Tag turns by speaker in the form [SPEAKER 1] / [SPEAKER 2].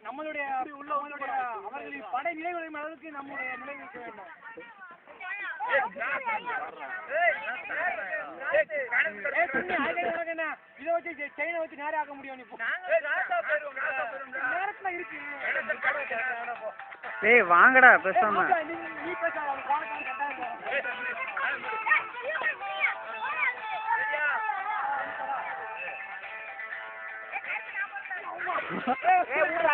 [SPEAKER 1] நம்மளுடைய அவர்களின் படை நிலைகளின் அளவுக்கு நம்முடைய நிலை இருக்க வேண்டும். இதை வச்சு செயினை வச்சு நேரம் ஆக்க முடியும். நேரத்துல இருக்கு.
[SPEAKER 2] ஏய் வாங்கடா பேசாம.
[SPEAKER 1] நீ பேசாத. ஏய் ஊரா